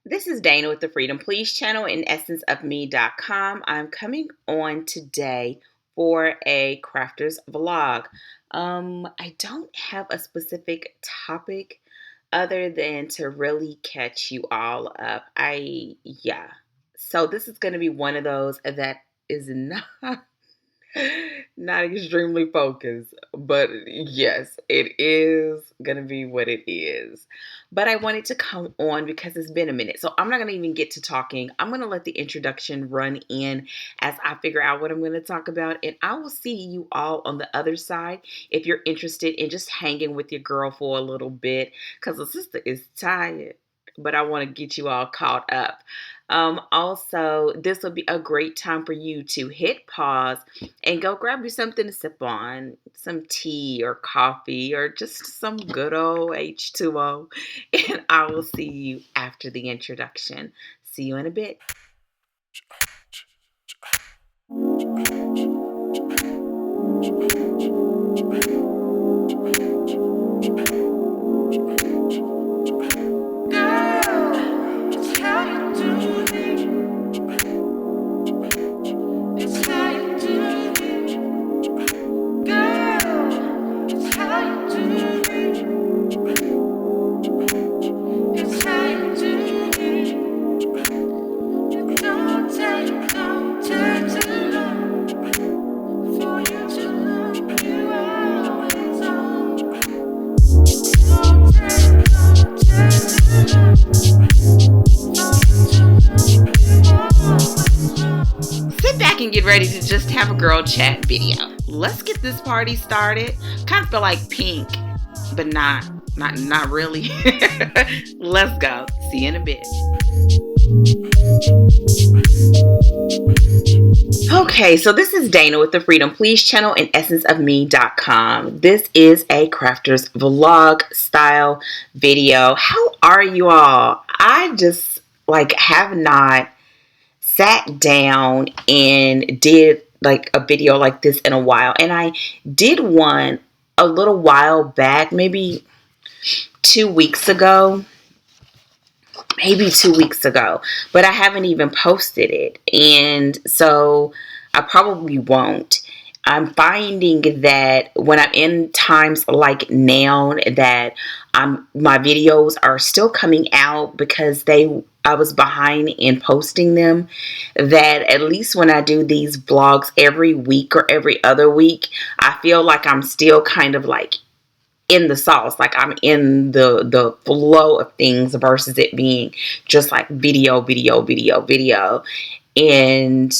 This is Dana with the Freedom Please channel and essenceofme.com. I'm coming on today for a crafter's vlog. I don't have a specific topic other than to really catch you all up. Yeah. So this is going to be one of those that is not not extremely focused, but yes, it is gonna be what it is. But I wanted to come on because it's been a minute. So I'm not gonna even get to talking. I'm gonna let the introduction run in as I figure out what I'm gonna talk about. And I will see you all on the other side if you're interested in just hanging with your girl for a little bit. Because the sister is tired, but I want to get you all caught up. Also, this will be a great time for you to hit pause and go grab you something to sip on, some tea or coffee or just some good old H2O. And I will see you after the introduction. See you in a bit. Sit back and get ready to just have a girl chat video. Let's get this party started. Kind of feel like Pink, but not really. Let's go. See you in a bit. Okay, so this is Dana with the Freedom Please channel and essenceofme.com. This is a crafter's vlog style video. How are you all? I just have not sat down and did like a video like this in a while. And I did one a little while back, maybe 2 weeks ago. But I haven't even posted it. And so I probably won't. I'm finding that when I'm in times like now that my videos are still coming out because I was behind in posting them, that at least when I do these vlogs every week or every other week, I feel like I'm still kind of like in the sauce, like I'm in the flow of things versus it being just like video. And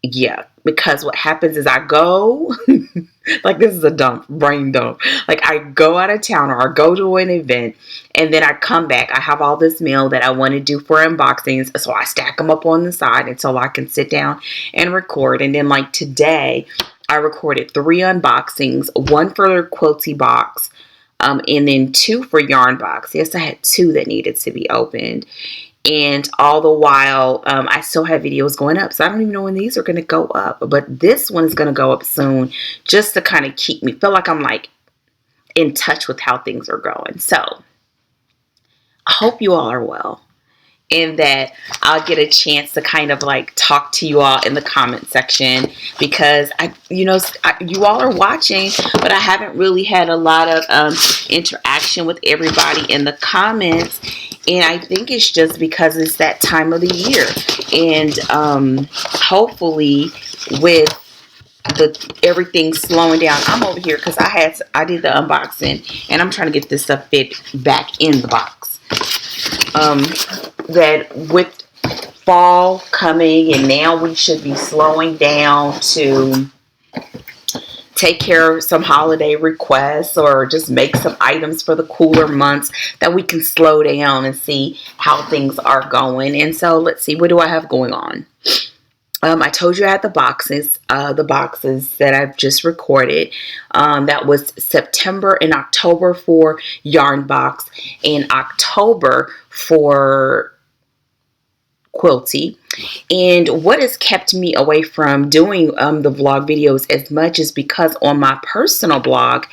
yeah, because what happens is I go like, this is a brain dump. Like, I go out of town or I go to an event and then I come back. I have all this mail that I want to do for unboxings. So I stack them up on the side until I can sit down and record. And then like today, I recorded 3 unboxings, 1 for Quilty box, and then 2 for Yarn box. Yes, I had 2 that needed to be opened. And all the while, I still have videos going up. So I don't even know when these are going to go up. But this one is going to go up soon just to kind of keep me, feel like I'm like in touch with how things are going. So I hope you all are well. And that I'll get a chance to kind of like talk to you all in the comment section because you all are watching, but I haven't really had a lot of interaction with everybody in the comments. And I think it's just because it's that time of the year. And hopefully with everything slowing down, I'm over here because I did the unboxing and I'm trying to get this stuff fit back in the box. That with fall coming and now we should be slowing down to take care of some holiday requests or just make some items for the cooler months, that we can slow down and see how things are going. And so let's see, what do I have going on? I told you I had the boxes that I've just recorded. That was September and October for Yarn Box and October for Quilty. And what has kept me away from doing the vlog videos as much is because on my personal blog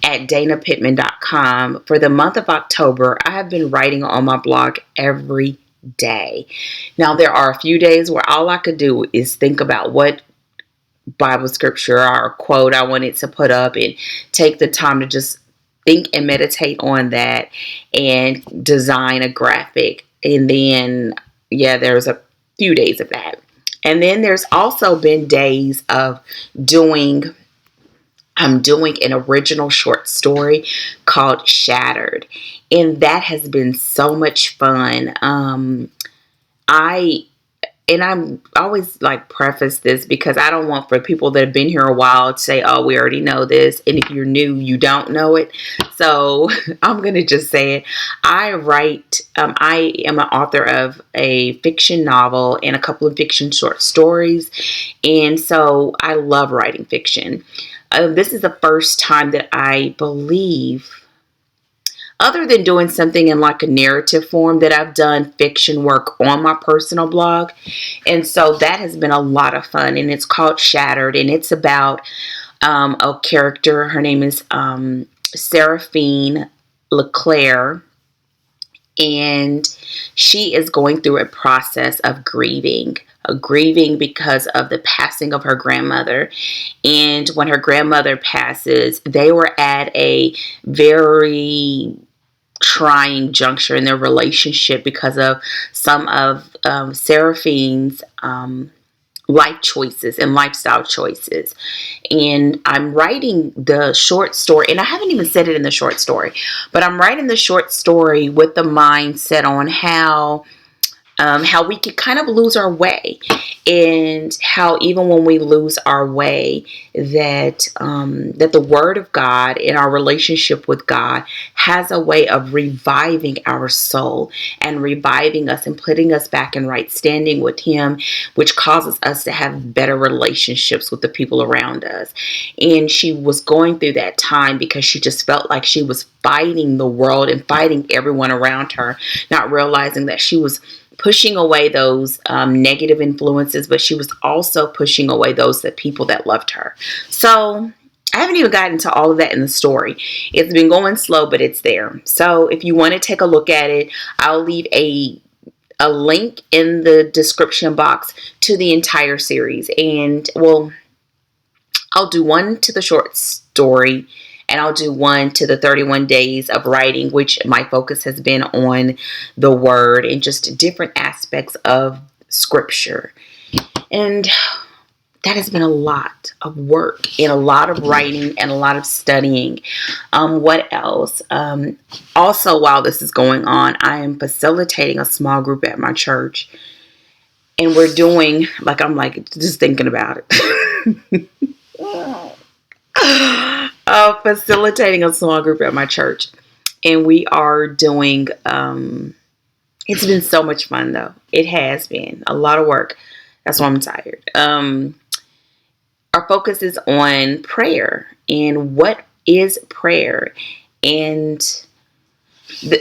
at danapittman.com for the month of October, I have been writing on my blog every day. Now, there are a few days where all I could do is think about what Bible scripture or quote I wanted to put up and take the time to just think and meditate on that and design a graphic. And then, yeah, there's a few days of that. And then there's also been days of doing, I'm doing an original short story called Shattered. And that has been so much fun. I and I'm always like preface this because I don't want for people that have been here a while to say, oh, we already know this. And if you're new, you don't know it. So I'm going to just say it. I am an author of a fiction novel and a couple of fiction short stories. And so I love writing fiction. This is the first time that I believe, other than doing something in like a narrative form, that I've done fiction work on my personal blog. And so that has been a lot of fun. And it's called Shattered. And it's about a character. Her name is Seraphine LeClaire. And she is going through a process of grieving because of the passing of her grandmother. And when her grandmother passes, they were at a very trying juncture in their relationship because of some of Seraphine's life choices and lifestyle choices. And I'm writing the short story, and I haven't even said it in the short story, but I'm writing the short story with the mindset on how we could kind of lose our way, and how even when we lose our way, that that the Word of God and our relationship with God has a way of reviving our soul and reviving us and putting us back in right standing with Him, which causes us to have better relationships with the people around us. And she was going through that time because she just felt like she was fighting the world and fighting everyone around her, not realizing that she was pushing away those negative influences, but she was also pushing away people that loved her. So I haven't even gotten to all of that in the story. It's been going slow, but it's there. So if you want to take a look at it, I'll leave a link in the description box to the entire series. And well, I'll do one to the short story, and I'll do one to the 31 days of writing, which my focus has been on the Word and just different aspects of Scripture. And that has been a lot of work and a lot of writing and a lot of studying. What else? Also, while this is going on, I am facilitating a small group at my church. And we're doing, I'm just thinking about it. Facilitating a small group at my church, and we are doing it's been so much fun, though. It has been a lot of work. That's why I'm tired. Our focus is on prayer and what is prayer. And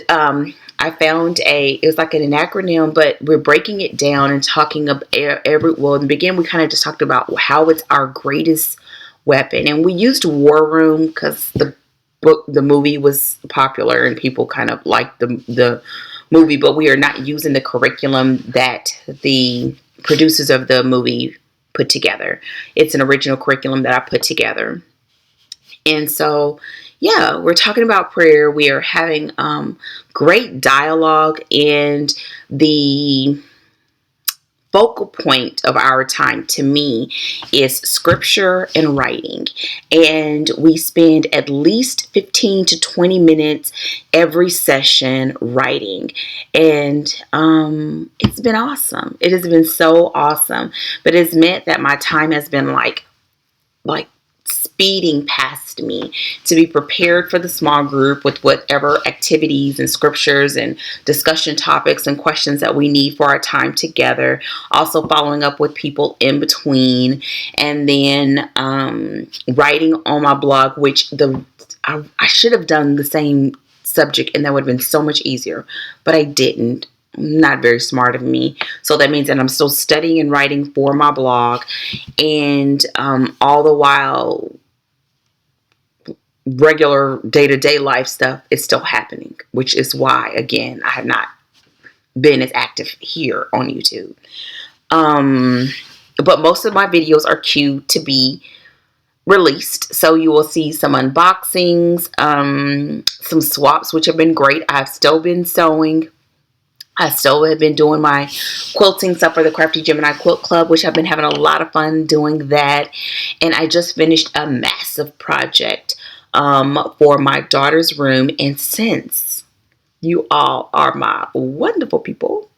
I found it was like an acronym, but we're breaking it down and talking about in the beginning we kind of just talked about how it's our greatest weapon. And we used War Room because the movie was popular and people kind of liked the movie, but we are not using the curriculum that the producers of the movie put together. It's an original curriculum that I put together. And so, yeah, we're talking about prayer. We are having great dialogue, and the focal point of our time, to me, is scripture and writing. And we spend at least 15 to 20 minutes every session writing. And it's been awesome. It has been so awesome. But it's meant that my time has been like speeding past me to be prepared for the small group with whatever activities and scriptures and discussion topics and questions that we need for our time together. Also following up with people in between, and then writing on my blog, which I should have done the same subject and that would have been so much easier, but I didn't. Not very smart of me. So that means that I'm still studying and writing for my blog, and all the while regular day-to-day life stuff is still happening, which is why, again, I have not been as active here on YouTube. But most of my videos are queued to be released. So you will see some unboxings, some swaps, which have been great. I've still been sewing. I still have been doing my quilting stuff for the Crafty Gemini Quilt Club, which I've been having a lot of fun doing that. And I just finished a massive project for my daughter's room. And since you all are my wonderful people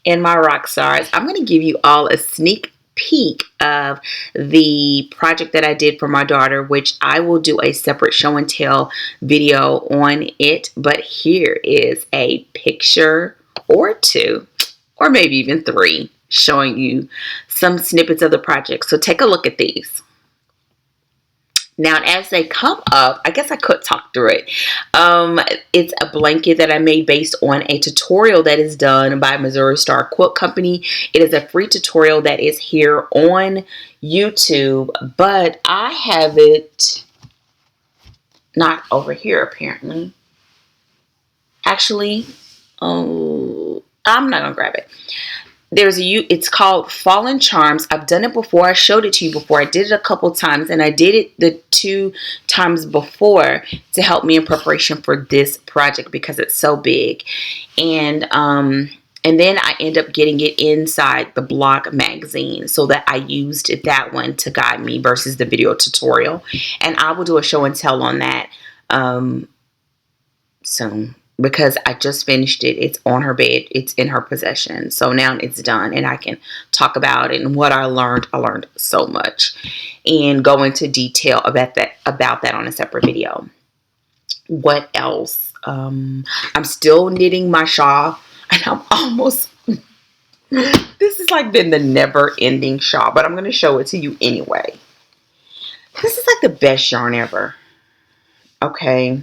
and my rock stars, I'm going to give you all a sneak peek of the project that I did for my daughter, which I will do a separate show and tell video on it. But here is a picture or two, or maybe even three, showing you some snippets of the project. So take a look at these. Now, as they come up, I guess I could talk through it. It's a blanket that I made based on a tutorial that is done by Missouri Star Quilt Company. It is a free tutorial that is here on YouTube, but I have it not over here apparently. Actually, I'm not gonna grab it. It's called Fallen Charms. I've done it before. I showed it to you before. I did it a couple times, and I did it the 2 times before to help me in preparation for this project because it's so big. And then I end up getting it inside the Block magazine, so that I used that one to guide me versus the video tutorial. And I will do a show and tell on that soon, because I just finished it. It's on her bed. It's in her possession. So now it's done and I can talk about it and what I learned. I learned so much and go into detail about that on a separate video. What else? I'm still knitting my shawl and I'm almost, this has like been the never ending shawl, but I'm going to show it to you anyway. This is like the best yarn ever. Okay.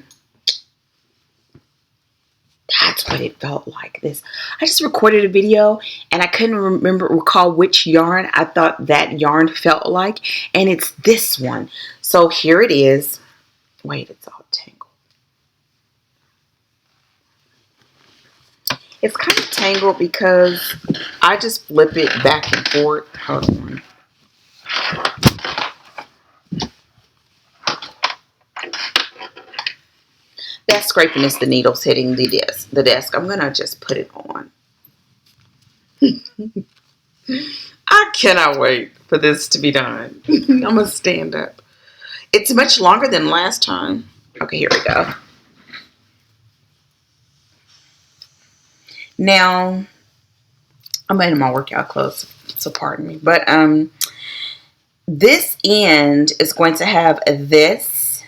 That's what it felt like. I just recorded a video and I couldn't recall which yarn I thought that yarn felt like, and it's this one. So here it is. Wait, it's all tangled. It's kind of tangled because I just flip it back and forth. Hold on. That scraping is the needles hitting the desk. I'm going to just put it on. I cannot wait for this to be done. I'm going to stand up. It's much longer than last time. Okay, here we go. Now, I'm in my workout clothes, so pardon me. But this end is going to have this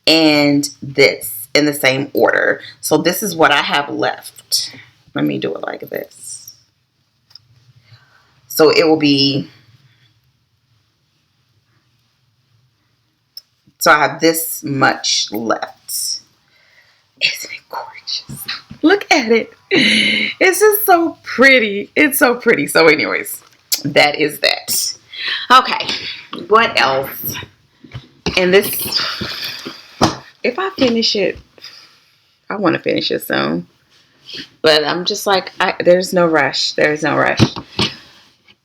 and this in the same order. So this is what I have left. Let me do it like this. So it will be, so I have this much left. Isn't it gorgeous? Look at it. It's just so pretty. It's so pretty. So anyways, that is that. Okay, what else? And this, if I finish it, I want to finish it soon. But I'm just like, there's no rush. There's no rush.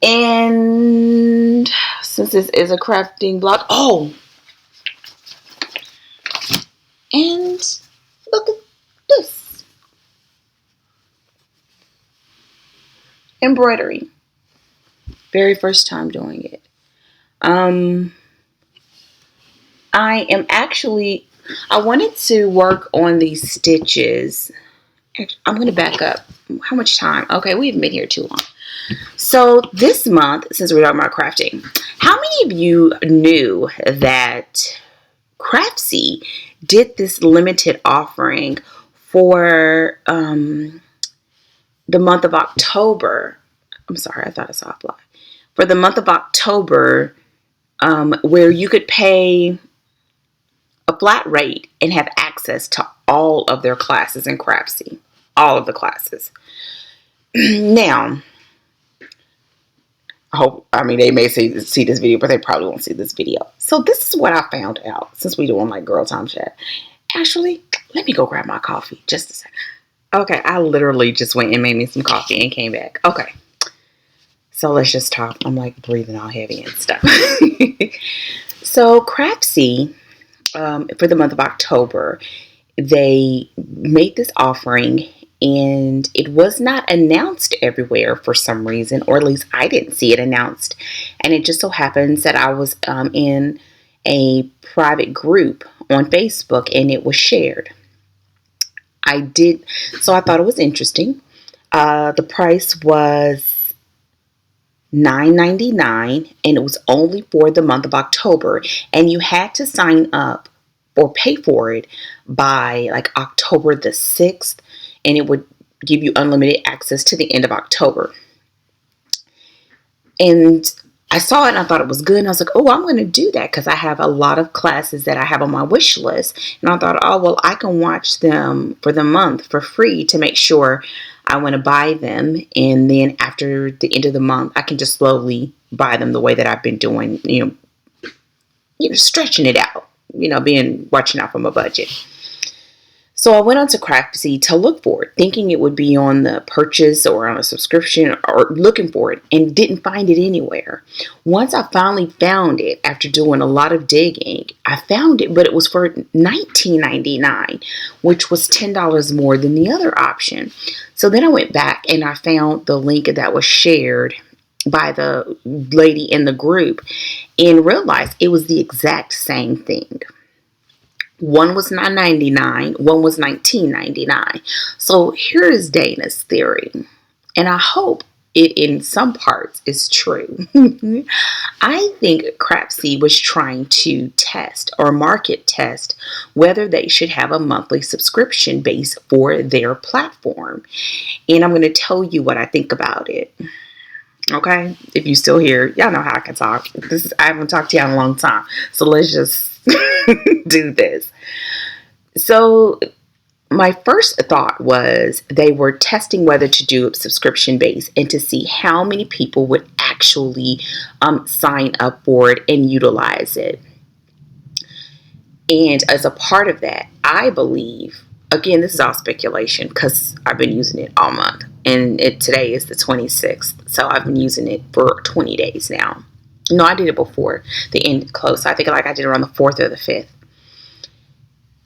And since this is a crafting blog, oh, and look at this. Embroidery. Very first time doing it. I wanted to work on these stitches. I'm going to back up. How much time? Okay, we haven't been here too long. So this month, since we're talking about crafting, how many of you knew that Craftsy did this limited offering for the month of October? I'm sorry, I thought I saw a fly. For the month of October, where you could pay a flat rate and have access to all of their classes in Craftsy. All of the classes. Now, they may see this video, but they probably won't see this video. So this is what I found out since we're doing like girl time chat. Actually, let me go grab my coffee just a second. Okay, I literally just went and made me some coffee and came back. Okay, so let's just talk. I'm like breathing all heavy and stuff. So Craftsy, for the month of October, they made this offering and it was not announced everywhere for some reason, or at least I didn't see it announced. And it just so happens that I was in a private group on Facebook and it was shared. I did, so I thought it was interesting. The price was $9.99 and it was only for the month of October. And you had to sign up or pay for it by like October the 6th, and it would give you unlimited access to the end of October. And I saw it and I thought it was good. And I was like, oh, I'm going to do that because I have a lot of classes that I have on my wish list. And I thought, oh, well, I can watch them for the month for free to make sure I want to buy them. And then after the end of the month, I can just slowly buy them the way that I've been doing, stretching it out, being watching out for my budget. So I went on to Craftsy to look for it, thinking it would be on the purchase or on a subscription or looking for it, and didn't find it anywhere. Once I finally found it after doing a lot of digging, I found it, but it was for $19.99, which was $10 more than the other option. So then I went back and I found the link that was shared by the lady in the group and realized it was the exact same thing. One was $9.99, one was $19.99. So here's Dana's theory, and I hope it in some parts is true. I think Craftsy was trying to test or market test whether they should have a monthly subscription base for their platform. And I'm going to tell you what I think about it. Okay, if you still here, y'all know how I can talk. I haven't talked to you in a long time, so let's just do this. So my first thought was they were testing whether to do a subscription base and to see how many people would actually sign up for it and utilize it. And as a part of that, I believe, again, this is all speculation because I've been using it all month. And today is the 26th. So I've been using it for 20 days now. No, I did it before the end close. I think I did it around the 4th or the 5th.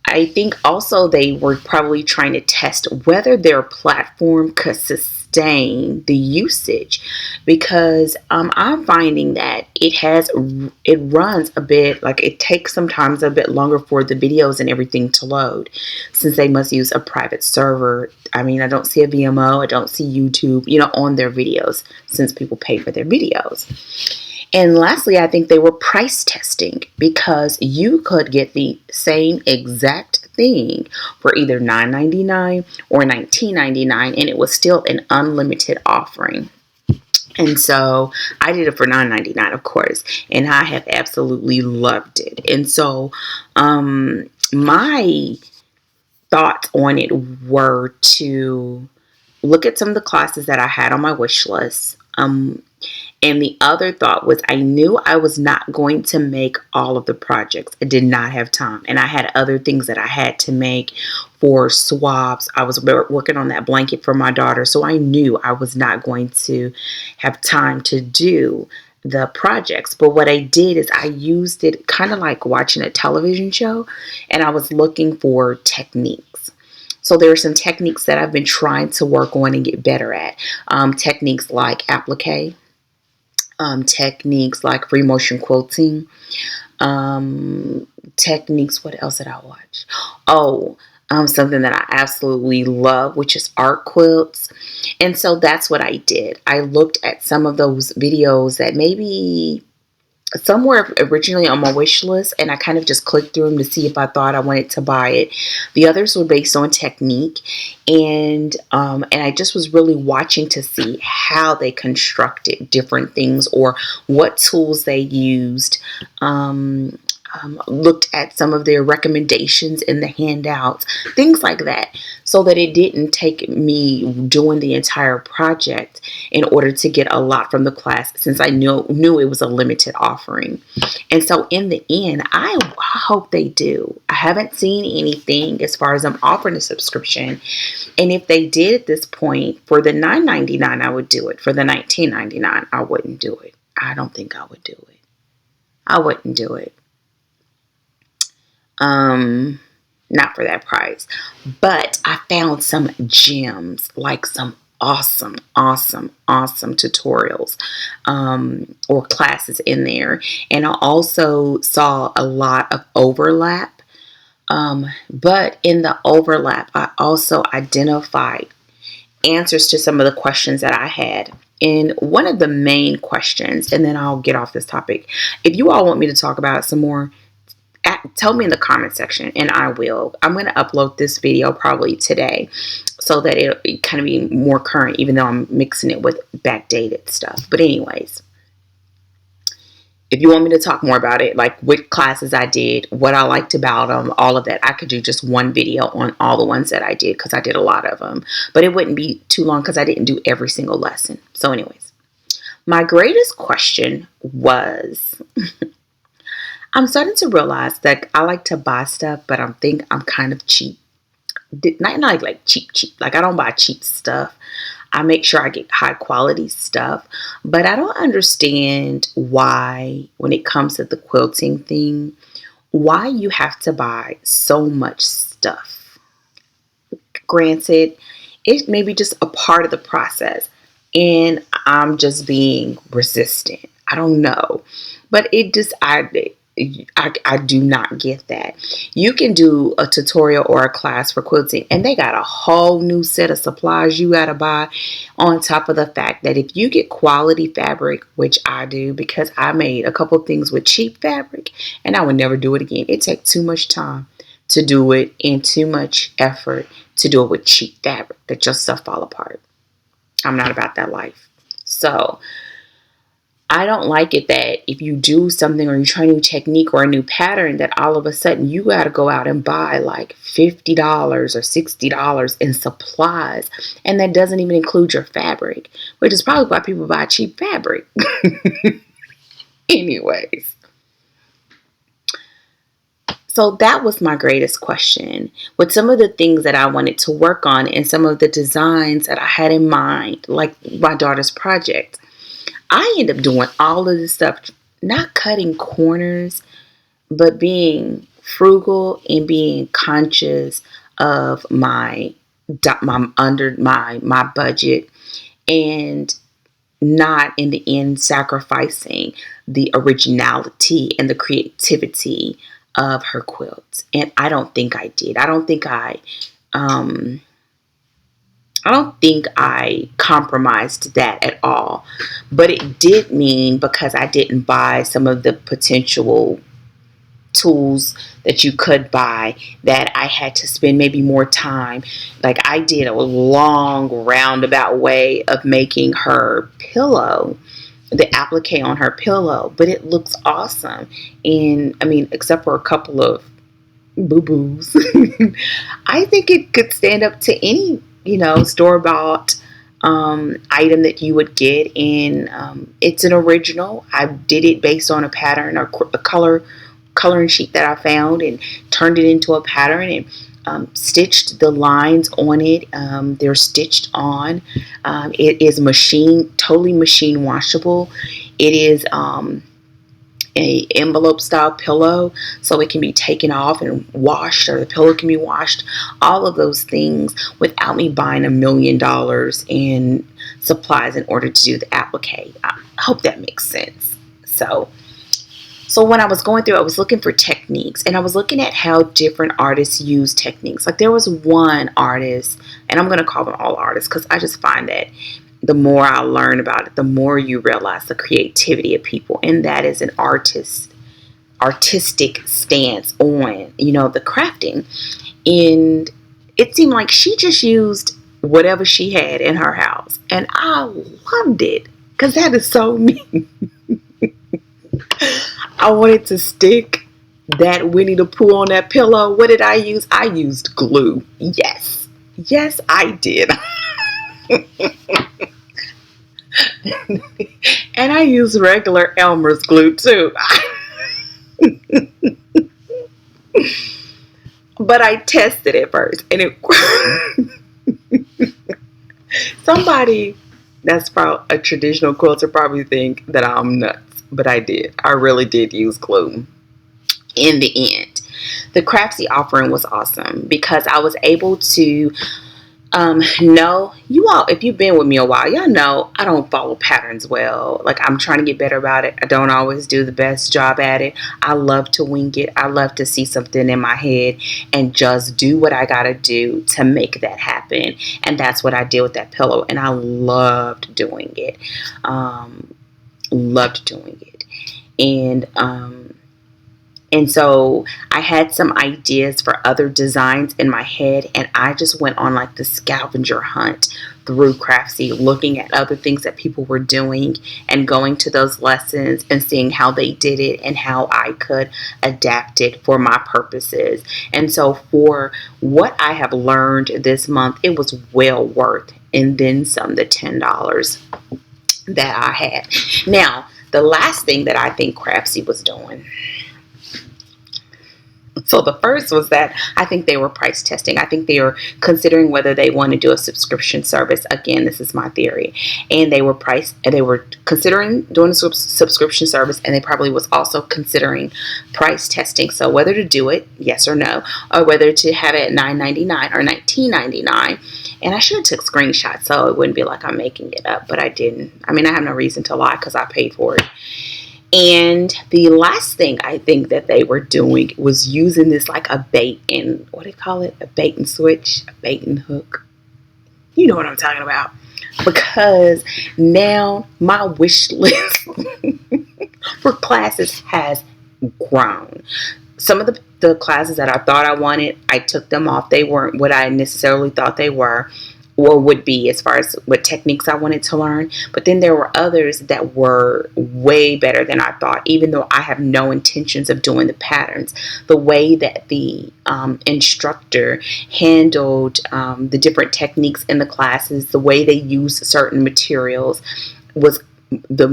I think also they were probably trying to test whether their platform could sustain the usage, because I'm finding that it runs a bit, like it takes sometimes a bit longer for the videos and everything to load, since they must use a private server. I mean, I don't see a VMO, I don't see YouTube, on their videos, since people pay for their videos. And lastly, I think they were price testing, because you could get the same exact thing for either $9.99 or $19.99, and it was still an unlimited offering. And so I did it for $9.99, of course, and I have absolutely loved it. And so my thoughts on it were to look at some of the classes that I had on my wish list. And the other thought was I knew I was not going to make all of the projects. I did not have time. And I had other things that I had to make for swabs. I was working on that blanket for my daughter. So I knew I was not going to have time to do the projects. But what I did is I used it kind of like watching a television show. And I was looking for techniques. So there are some techniques that I've been trying to work on and get better at. Techniques like applique. Techniques like free motion quilting, techniques, what else did I watch? Something that I absolutely love, which is art quilts. And so that's what I did. I looked at some of those videos that maybe some were originally on my wish list, and I kind of just clicked through them to see if I thought I wanted to buy it. The others were based on technique, and I just was really watching to see how they constructed different things or what tools they used. looked at some of their recommendations in the handouts, things like that, so that it didn't take me doing the entire project in order to get a lot from the class, since I knew it was a limited offering. And so in the end, I hope they do. I haven't seen anything as far as I'm offering a subscription. And if they did at this point, for the $9.99, I would do it. For the $19.99, I wouldn't do it. I don't think I would do it. I wouldn't do it. Not for that price. But I found some gems, like some awesome tutorials or classes in there. And I also saw a lot of overlap. But in the overlap, I also identified answers to some of the questions that I had. And one of the main questions, and then I'll get off this topic. If you all want me to talk about it some more, tell me in the comment section and I will. I'm going to upload this video probably today so that it'll kind of be more current, even though I'm mixing it with backdated stuff. But anyways, if you want me to talk more about it, like what classes I did, what I liked about them, all of that, I could do just one video on all the ones that I did, because I did a lot of them. But it wouldn't be too long because I didn't do every single lesson. So anyways, my greatest question was... I'm starting to realize that I like to buy stuff, but I'm kind of cheap. Not like cheap. Like, I don't buy cheap stuff. I make sure I get high quality stuff. But I don't understand why, when it comes to the quilting thing, why you have to buy so much stuff. Granted, it may be just a part of the process, and I'm just being resistant. I don't know. But it just, I do not get that. You can do a tutorial or a class for quilting, and they got a whole new set of supplies you got to buy, on top of the fact that if you get quality fabric, which I do because I made a couple things with cheap fabric and I would never do it again. It takes too much time to do it and too much effort to do it with cheap fabric that your stuff fall apart. I'm not about that life. So I don't like it that if you do something or you try a new technique or a new pattern, that all of a sudden you got to go out and buy like $50 or $60 in supplies. And that doesn't even include your fabric, which is probably why people buy cheap fabric. Anyways. So that was my greatest question, with some of the things that I wanted to work on and some of the designs that I had in mind, like my daughter's project. I end up doing all of this stuff, not cutting corners, but being frugal and being conscious of my budget, and not in the end sacrificing the originality and the creativity of her quilts. And I don't think I did. I don't think I compromised that at all. But it did mean, because I didn't buy some of the potential tools that you could buy, that I had to spend maybe more time. Like, I did a long roundabout way of making her pillow, the applique on her pillow, but it looks awesome. And I mean, except for a couple of boo-boos, I think it could stand up to any store-bought item that you would get. And it's an original. I did it based on a pattern or a coloring sheet that I found, and turned it into a pattern, and stitched the lines on it. They're stitched on. It is totally machine washable. It is a envelope style pillow, so it can be taken off and washed, or the pillow can be washed. All of those things without me buying $1 million in supplies in order to do the applique. I hope that makes sense. So when I was going through, I was looking for techniques, and I was looking at how different artists use techniques. Like, there was one artist, and I'm going to call them all artists because I just find that the more I learn about it, the more you realize the creativity of people. And that is an artistic stance on, the crafting. And it seemed like she just used whatever she had in her house. And I loved it, because that is so me. I wanted to stick that Winnie the Pooh on that pillow, what did I use? I used glue. Yes. Yes, I did. And I used regular Elmer's glue too. But I tested it first and it somebody that's probably a traditional quilter probably think that I'm nuts, but I did. I really did use glue in the end. The Craftsy offering was awesome because I was able to no, you all, if you've been with me a while, y'all know I don't follow patterns well. Like, I'm trying to get better about it. I don't always do the best job at it. I love to wing it. I love to see something in my head and just do what I gotta do to make that happen. And that's what I did with that pillow. And I loved doing it. Loved doing it. And so I had some ideas for other designs in my head, and I just went on like the scavenger hunt through Craftsy, looking at other things that people were doing and going to those lessons and seeing how they did it and how I could adapt it for my purposes. And so for what I have learned this month, it was well worth and then some the $10 that I had. Now, the last thing that I think Craftsy was doing. So the first was that I think they were price testing. I think they were considering whether they want to do a subscription service. Again, this is my theory. And they were considering doing a subscription service, and they probably was also considering price testing. So whether to do it, yes or no, or whether to have it at $9.99 or $19.99. And I should have took screenshots so it wouldn't be like I'm making it up, but I didn't. I mean, I have no reason to lie because I paid for it. And the last thing I think that they were doing was using this like a bait and, what do you call it? A bait and switch, a bait and hook. You know what I'm talking about. Because now my wish list for classes has grown. Some of the classes that I thought I wanted, I took them off. They weren't what I necessarily thought they were or would be as far as what techniques I wanted to learn. But then there were others that were way better than I thought, even though I have no intentions of doing the patterns. The way that the instructor handled the different techniques in the classes, the way they used certain materials was the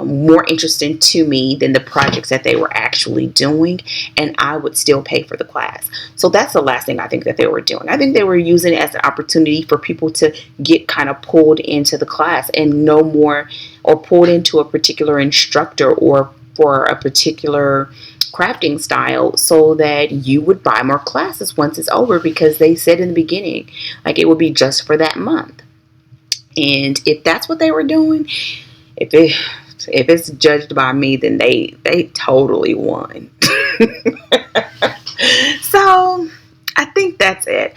more interesting to me than the projects that they were actually doing, and I would still pay for the class. So that's the last thing I think that they were doing. I think they were using it as an opportunity for people to get kind of pulled into the class and know more, or pulled into a particular instructor or for a particular crafting style, so that you would buy more classes once it's over, because they said in the beginning like it would be just for that month. And if that's what they were doing, if it's judged by me, then they totally won. So I think that's it.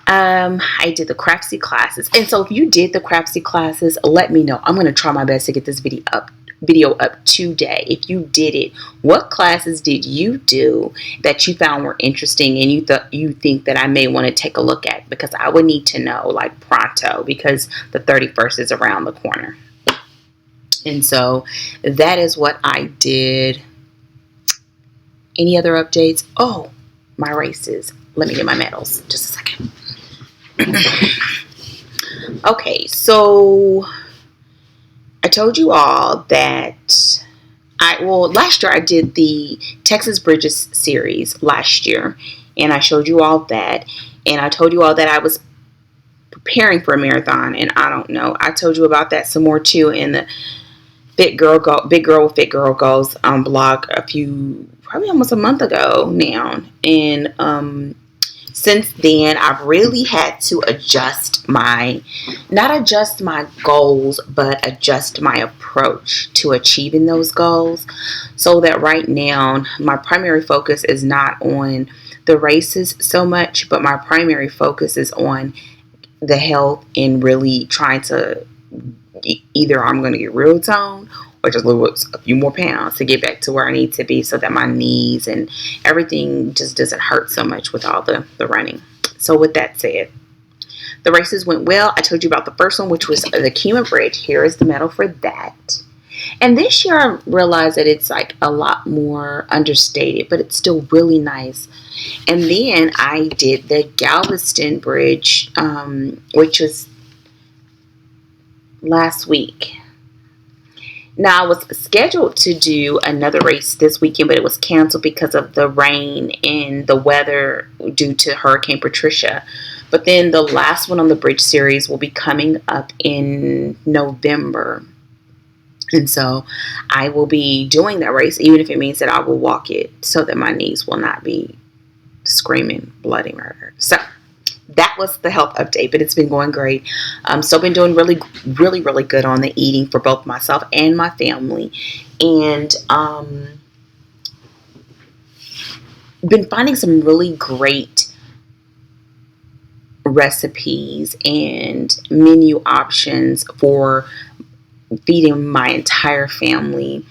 I did the Craftsy classes, and so if you did the Craftsy classes, let me know. I'm going to try my best to get this video up today. If you did it, what classes did you do that you found were interesting and you think that I may want to take a look at? Because I would need to know like pronto, because the 31st is around the corner. And so that is what I did. Any other updates? Oh, my races. Let me get my medals. Just a second. Okay, so I told you all that last year I did the Texas Bridges series last year, and I showed you all that, and I told you all that I was preparing for a marathon, and I don't know. I told you about that some more too in the Big Girl with Fit Girl Goals blog probably almost a month ago now. And since then, I've really had to not adjust my goals, but adjust my approach to achieving those goals. So that right now, my primary focus is not on the races so much, but my primary focus is on the health and really trying to either I'm going to get real toned or just lose a few more pounds to get back to where I need to be, so that my knees and everything just doesn't hurt so much with all the running. So with that said, the races went well. I told you about the first one, which was the Kima Bridge. Here is the medal for that. And this year I realized that it's like a lot more understated, but it's still really nice. And then I did the Galveston Bridge, which was last week. Now, I was scheduled to do another race this weekend, but it was canceled because of the rain and the weather due to Hurricane Patricia. But then the last one on the bridge series will be coming up in November. And so I will be doing that race, even if it means that I will walk it so that my knees will not be screaming bloody murder. So that was the health update, but it's been going great. So I've been doing really, really, really good on the eating for both myself and my family. And been finding some really great recipes and menu options for feeding my entire family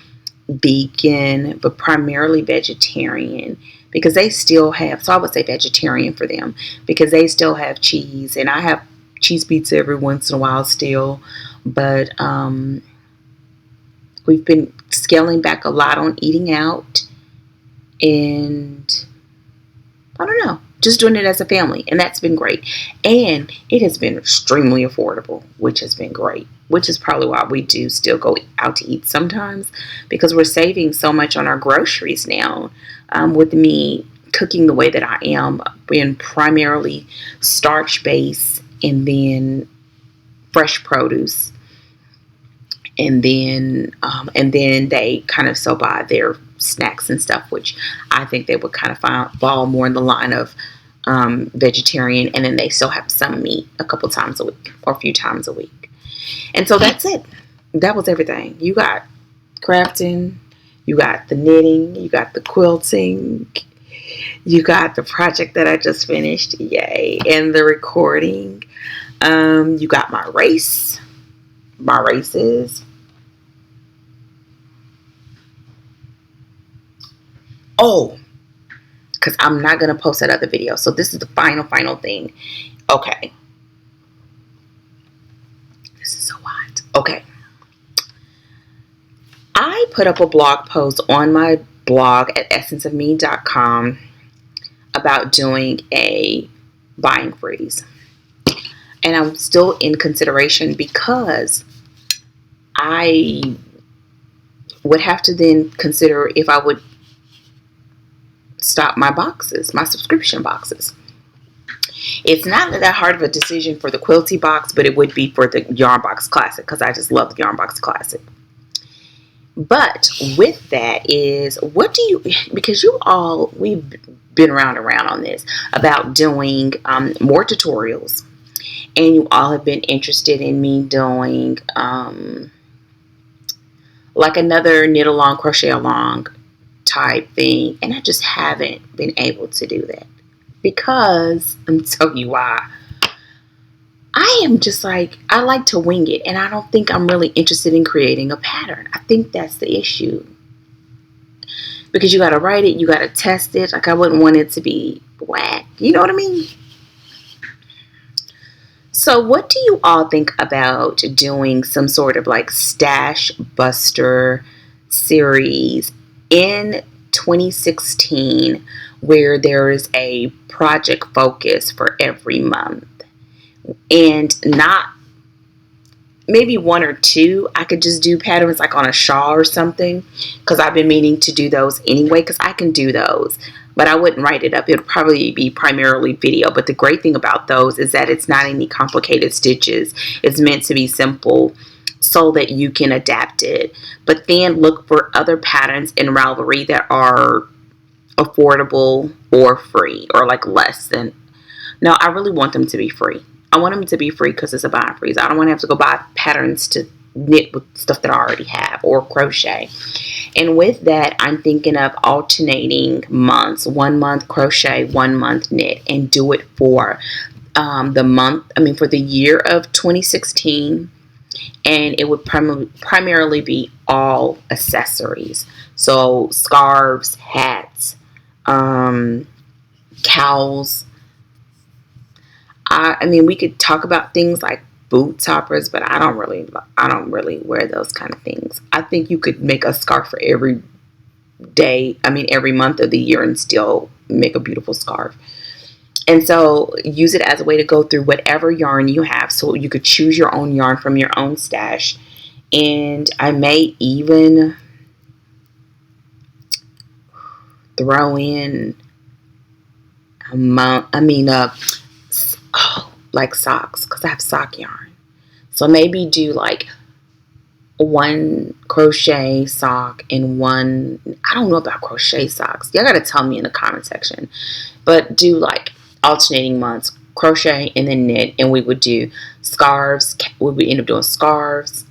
vegan, but primarily vegetarian, because they still have, so I would say vegetarian for them, because they still have cheese, and I have cheese pizza every once in a while still, but we've been scaling back a lot on eating out, and I don't know, just doing it as a family, and that's been great. And it has been extremely affordable, which has been great, which is probably why we do still go out to eat sometimes, because we're saving so much on our groceries now. With me cooking the way that I am, being primarily starch based, and then fresh produce, and then they kind of so buy their snacks and stuff, which I think they would kind of fall more in the line of vegetarian, and then they still have some meat a couple times a week or a few times a week. And so that's it. That was everything. You got crafting, you got the knitting, you got the quilting, you got the project that I just finished, yay, and the recording. You got my races. Oh, because I'm not going to post that other video. So this is the final thing. Okay. This is so hot. Okay. I put up a blog post on my blog at essenceofme.com about doing a buying freeze. And I'm still in consideration, because I would have to then consider if I would stop my boxes, my subscription boxes. It's not that hard of a decision for the Quilty box, but it would be for the Yarn Box Classic, because I just love the Yarn Box Classic. But with that is, what do you, because we've been around on this about doing more tutorials, and you all have been interested in me doing like another knit along, crochet along type thing, and I just haven't been able to do that, because I'm telling you why. I am just like, I like to wing it, and I don't think I'm really interested in creating a pattern. I think that's the issue, because you got to write it, you got to test it. Like, I wouldn't want it to be whack, you know what I mean? So what do you all think about doing some sort of like stash buster series in 2016, where there is a project focus for every month, and not maybe one or two? I could just do patterns like on a shawl or something, because I've been meaning to do those anyway, because I can do those, but I wouldn't write it up. It would probably be primarily video. But the great thing about those is that it's not any complicated stitches. It's meant to be simple so that you can adapt it. But then look for other patterns in Ravelry that are affordable or free, or like less than. No, I really want them to be free. I want them to be free because it's a buying freeze. I don't want to have to go buy patterns to knit with stuff that I already have, or crochet. And with that, I'm thinking of alternating months. 1 month crochet, 1 month knit, and do it for for the year of 2016. And it would primarily be all accessories. So scarves, hats, cowls. We could talk about things like boot toppers, but I don't really wear those kind of things. I think you could make a scarf for every day, I mean every month of the year, and still make a beautiful scarf. And so use it as a way to go through whatever yarn you have, so you could choose your own yarn from your own stash. And I may even throw in like socks, because I have sock yarn. So maybe do like one crochet sock and one, I don't know about crochet socks. Y'all gotta tell me in the comment section. But do like alternating months, crochet and then knit, and we would do scarves. We would end up doing scarves,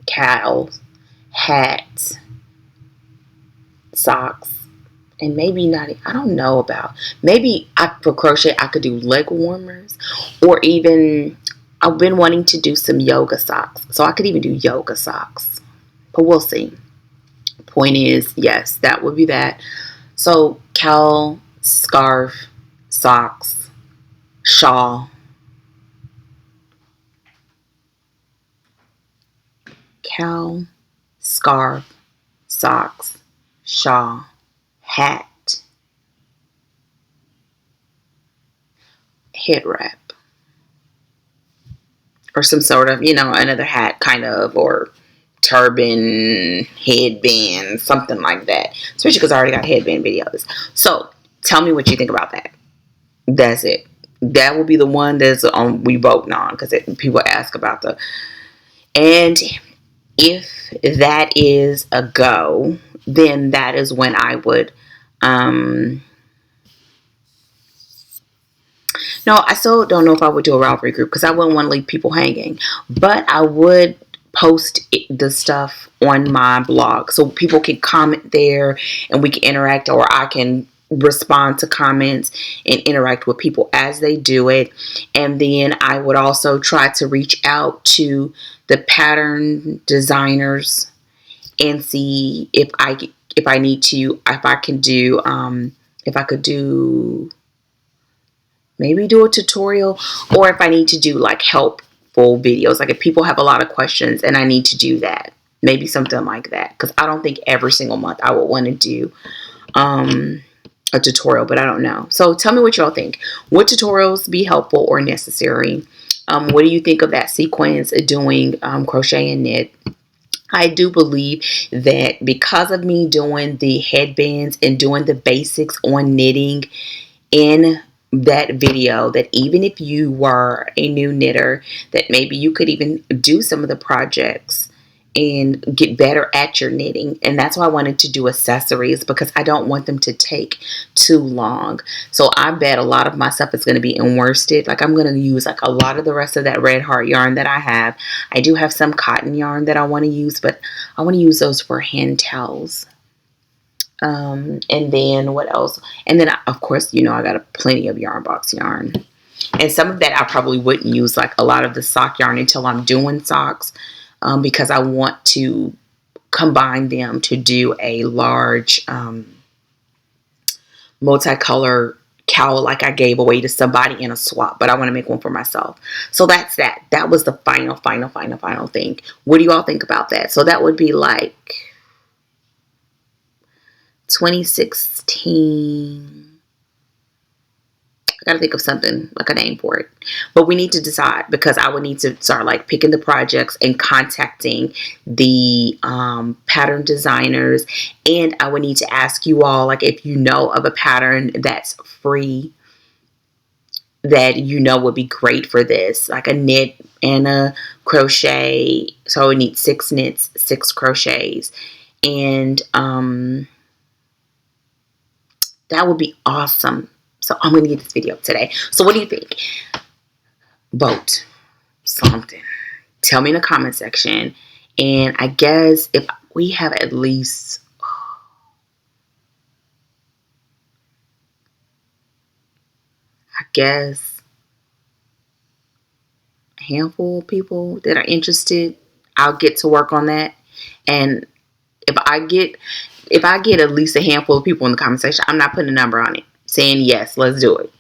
cows, hats, socks, and maybe not. I don't know about. Maybe for crochet I could do leg warmers, or even I've been wanting to do some yoga socks, so I could even do yoga socks. But we'll see. Point is, yes, that would be that. So cowl, scarf, socks, shawl, cowl, scarf, socks, shawl, hat, head wrap, or some sort of, another hat kind of, or turban, headband, something like that. Especially because I already got headband videos. So tell me what you think about that. That's it. That will be the one that's on we voting on, because people ask about the. And if that is a go, then that is when I would. No, I still don't know if I would do a Ravelry group, because I wouldn't want to leave people hanging. But I would post the stuff on my blog so people can comment there and we can interact, or I can respond to comments and interact with people as they do it. And then I would also try to reach out to the pattern designers and see if I could do maybe do a tutorial, or if I need to do like helpful videos, like if people have a lot of questions and I need to do that, maybe something like that. Because I don't think every single month I would want to do a tutorial, but I don't know. So tell me what y'all think. Would tutorials be helpful or necessary? What do you think of that sequence of doing crochet and knit? I do believe that because of me doing the headbands and doing the basics on knitting in that video, that even if you were a new knitter, that maybe you could even do some of the projects and get better at your knitting. And that's why I wanted to do accessories, because I don't want them to take too long. So I bet a lot of my stuff is going to be in worsted. Like I'm going to use like a lot of the rest of that red heart yarn that I have. I do have some cotton yarn that I want to use, but I want to use those for hand towels. And then what else? And then of course, I got plenty of yarn box yarn. And some of that I probably wouldn't use, like a lot of the sock yarn, until I'm doing socks, because I want to combine them to do a large multicolor cowl like I gave away to somebody in a swap, but I want to make one for myself. So that's that. That was the final thing. What do you all think about that? So that would be like 2016. I gotta think of something like a name for it, but we need to decide, because I would need to start like picking the projects and contacting the pattern designers, and I would need to ask you all, like, if you know of a pattern that's free that would be great for this, like a knit and a crochet. So we need 6 knits, 6 crochets, and that would be awesome. So I'm going to get this video up today. So what do you think? Vote something. Tell me in the comment section. And I guess if we have at least, a handful of people that are interested, I'll get to work on that. And if I get at least a handful of people in the comment section, I'm not putting a number on it, saying yes, let's do it,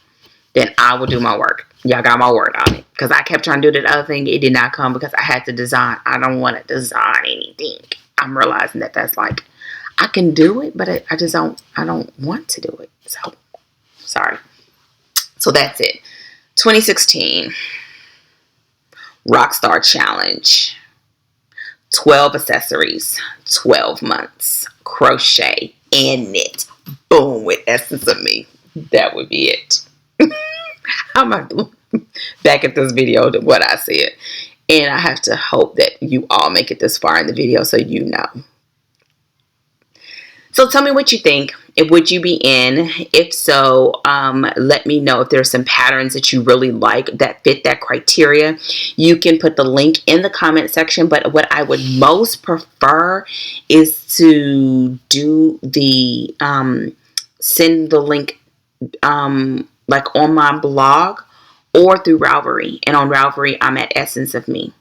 then I will do my work. Y'all got my word on it. Because I kept trying to do that other thing. It did not come because I had to design. I don't want to design anything. I'm realizing that that's like, I can do it, but I just I don't want to do it. So, sorry. So that's it. 2016 Rockstar Challenge. 12 accessories, 12 months, crochet and knit. Boom, with essence of me. That would be it. I'm going to look back at this video to what I said. And I have to hope that you all make it this far in the video so you know. So tell me what you think. Would you be in? If so, let me know if there's some patterns that you really like that fit that criteria. You can put the link in the comment section, but what I would most prefer is to do the, send the link like on my blog or through Ravelry. And on Ravelry, I'm at Essence of Me.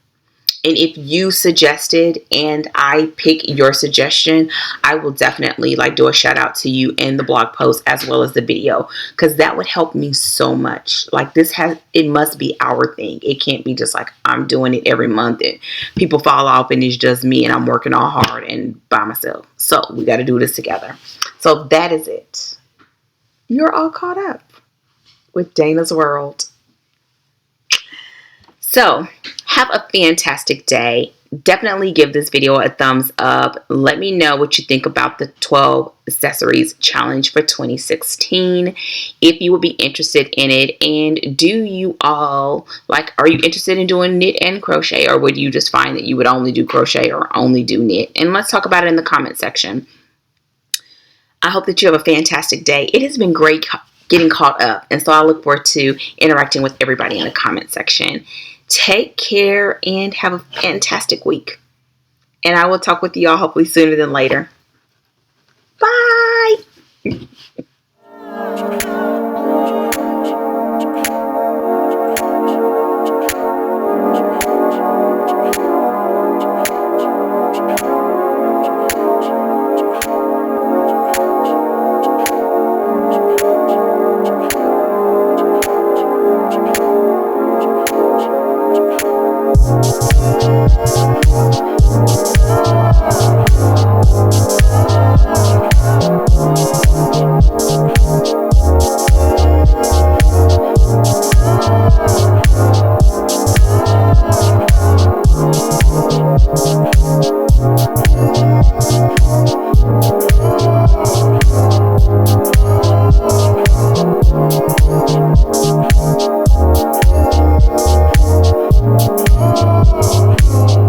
And if you suggested and I pick your suggestion, I will definitely like do a shout out to you in the blog post as well as the video, because that would help me so much. Like it must be our thing. It can't be just like I'm doing it every month and people fall off and it's just me and I'm working all hard and by myself. So we got to do this together. So that is it. You're all caught up with Dana's World. So have a fantastic day. Definitely give this video a thumbs up. Let me know what you think about the 12 accessories challenge for 2016. If you would be interested in it, and do you all are you interested in doing knit and crochet, or would you just find that you would only do crochet or only do knit? And let's talk about it in the comment section. I hope that you have a fantastic day. It has been great getting caught up, and so I look forward to interacting with everybody in the comment section. Take care and have a fantastic week. And I will talk with you all hopefully sooner than later. Bye.